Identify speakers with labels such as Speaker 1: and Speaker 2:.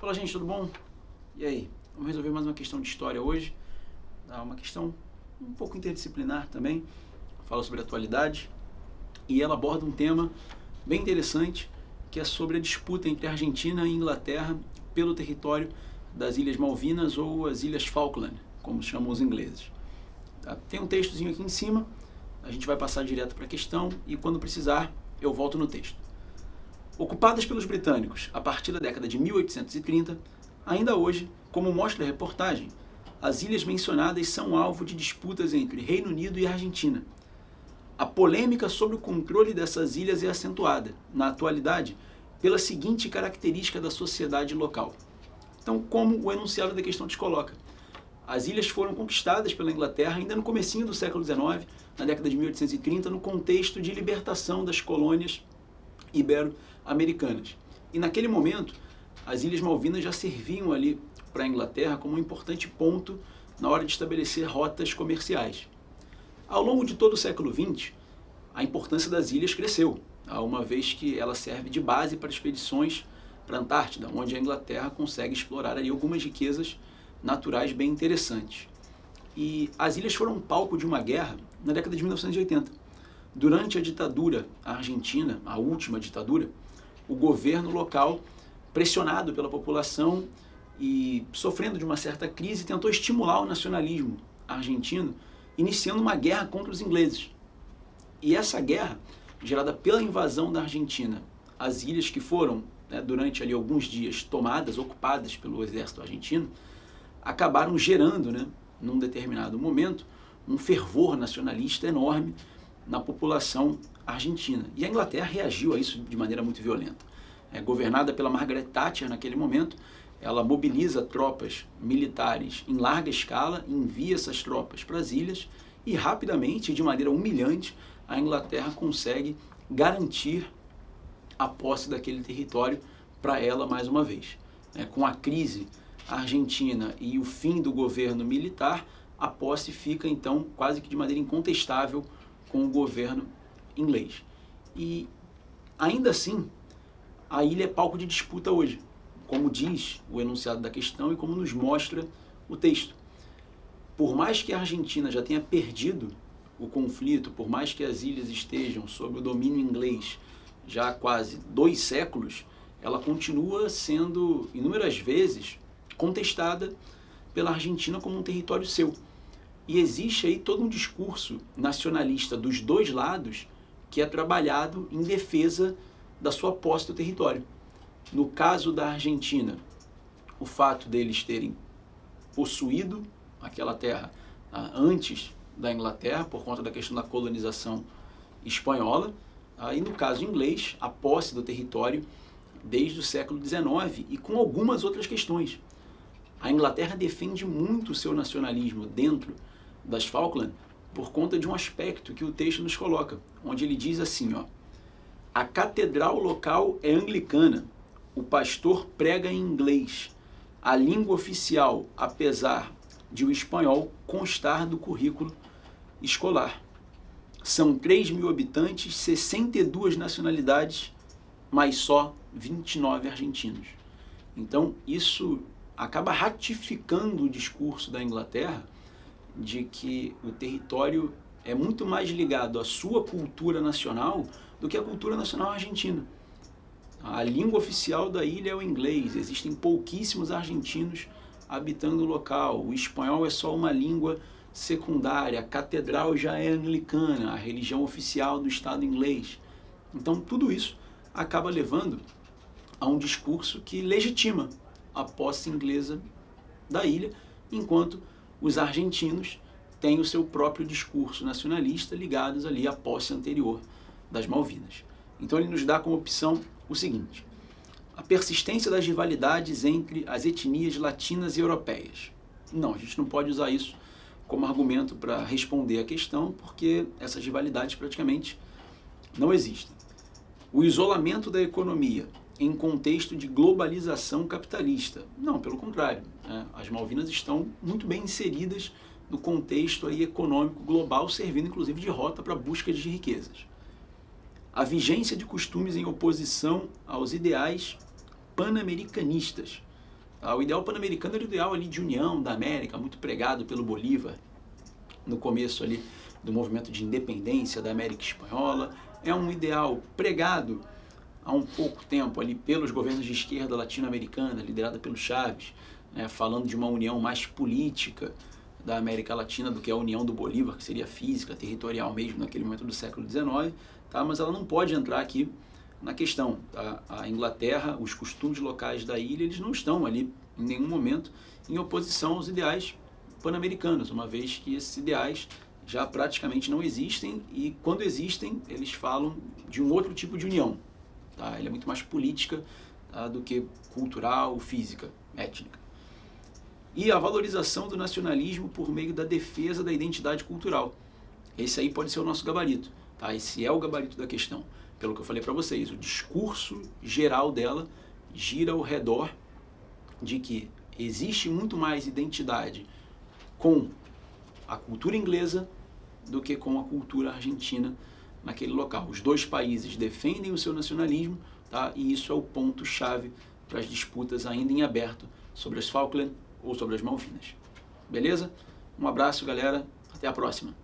Speaker 1: Fala, gente, tudo bom? E aí? Vamos resolver mais uma questão de história hoje. Uma questão um pouco interdisciplinar também. Fala sobre atualidade e ela aborda um tema bem interessante, que é sobre a disputa entre Argentina e Inglaterra pelo território das Ilhas Malvinas ou as Ilhas Falkland, como chamam os ingleses. Tem um textozinho aqui em cima, a gente vai passar direto para a questão e quando precisar eu volto no texto. Ocupadas pelos britânicos a partir da década de 1830, ainda hoje, como mostra a reportagem, as ilhas mencionadas são alvo de disputas entre Reino Unido e Argentina. A polêmica sobre o controle dessas ilhas é acentuada, na atualidade, pela seguinte característica da sociedade local. Então, como o enunciado da questão te coloca, as ilhas foram conquistadas pela Inglaterra ainda no comecinho do século XIX, na década de 1830, no contexto de libertação das colônias ibero-americanas. E naquele momento, as Ilhas Malvinas já serviam ali para a Inglaterra como um importante ponto na hora de estabelecer rotas comerciais. Ao longo de todo o século XX, a importância das ilhas cresceu, uma vez que ela serve de base para expedições para a Antártida, onde a Inglaterra consegue explorar ali algumas riquezas naturais bem interessantes. E as ilhas foram palco de uma guerra na década de 1980. Durante a ditadura argentina, a última ditadura, o governo local, pressionado pela população e sofrendo de uma certa crise, tentou estimular o nacionalismo argentino, iniciando uma guerra contra os ingleses. E essa guerra, gerada pela invasão da Argentina, as ilhas que foram, durante ali alguns dias, tomadas, ocupadas pelo exército argentino, acabaram gerando, num determinado momento, um fervor nacionalista enorme na população argentina. E a Inglaterra reagiu a isso de maneira muito violenta. Governada pela Margaret Thatcher naquele momento, ela mobiliza tropas militares em larga escala, envia essas tropas para as ilhas e rapidamente, de maneira humilhante, a Inglaterra consegue garantir a posse daquele território para ela mais uma vez. Com a crise argentina e o fim do governo militar, a posse fica então quase que de maneira incontestável com o governo inglês. E ainda assim, a ilha é palco de disputa hoje, como diz o enunciado da questão e como nos mostra o texto. Por mais que a Argentina já tenha perdido o conflito, por mais que as ilhas estejam sob o domínio inglês já há quase 2 séculos, ela continua sendo inúmeras vezes contestada pela Argentina como um território seu. E existe aí todo um discurso nacionalista dos dois lados que é trabalhado em defesa da sua posse do território. No caso da Argentina, o fato deles terem possuído aquela terra antes da Inglaterra, por conta da questão da colonização espanhola, e no caso inglês, a posse do território desde o século XIX e com algumas outras questões. A Inglaterra defende muito o seu nacionalismo dentro das Falkland por conta de um aspecto que o texto nos coloca, onde ele diz assim, a catedral local é anglicana, o pastor prega em inglês, a língua oficial, apesar de o espanhol constar do currículo escolar. São 3.000 habitantes, 62 nacionalidades, mas só 29 argentinos. Então, isso acaba ratificando o discurso da Inglaterra de que o território é muito mais ligado à sua cultura nacional do que à cultura nacional argentina. A língua oficial da ilha é o inglês, existem pouquíssimos argentinos habitando o local, o espanhol é só uma língua secundária, a catedral já é anglicana, a religião oficial do Estado inglês. Então tudo isso acaba levando a um discurso que legitima a posse inglesa da ilha, enquanto os argentinos têm o seu próprio discurso nacionalista ligados ali à posse anterior das Malvinas. Então ele nos dá como opção o seguinte: a persistência das rivalidades entre as etnias latinas e europeias. Não, a gente não pode usar isso como argumento para responder a questão, porque essas rivalidades praticamente não existem. O isolamento da economia em contexto de globalização capitalista. Não, pelo contrário. As Malvinas estão muito bem inseridas no contexto aí econômico global, servindo inclusive de rota para a busca de riquezas. A vigência de costumes em oposição aos ideais pan-americanistas. Tá? O ideal pan-americano era o ideal ali de união da América, muito pregado pelo Bolívar no começo ali do movimento de independência da América Espanhola. É um ideal pregado há um pouco tempo ali pelos governos de esquerda latino-americana, liderada pelo Chávez, né, falando de uma união mais política da América Latina do que a união do Bolívar, que seria física, territorial mesmo naquele momento do século XIX, tá? Mas ela não pode entrar aqui na questão. Tá? A Inglaterra, os costumes locais da ilha, eles não estão ali em nenhum momento em oposição aos ideais pan-americanos, uma vez que esses ideais já praticamente não existem e quando existem eles falam de um outro tipo de união. Tá? Ela é muito mais política, tá, do que cultural, física, étnica. E a valorização do nacionalismo por meio da defesa da identidade cultural. Esse aí pode ser o nosso gabarito. Tá? Esse é o gabarito da questão. Pelo que eu falei para vocês, o discurso geral dela gira ao redor de que existe muito mais identidade com a cultura inglesa do que com a cultura argentina naquele local. Os dois países defendem o seu nacionalismo, tá? E isso é o ponto-chave para as disputas ainda em aberto sobre as Falkland ou sobre as Malvinas. Beleza? Um abraço, galera. Até a próxima.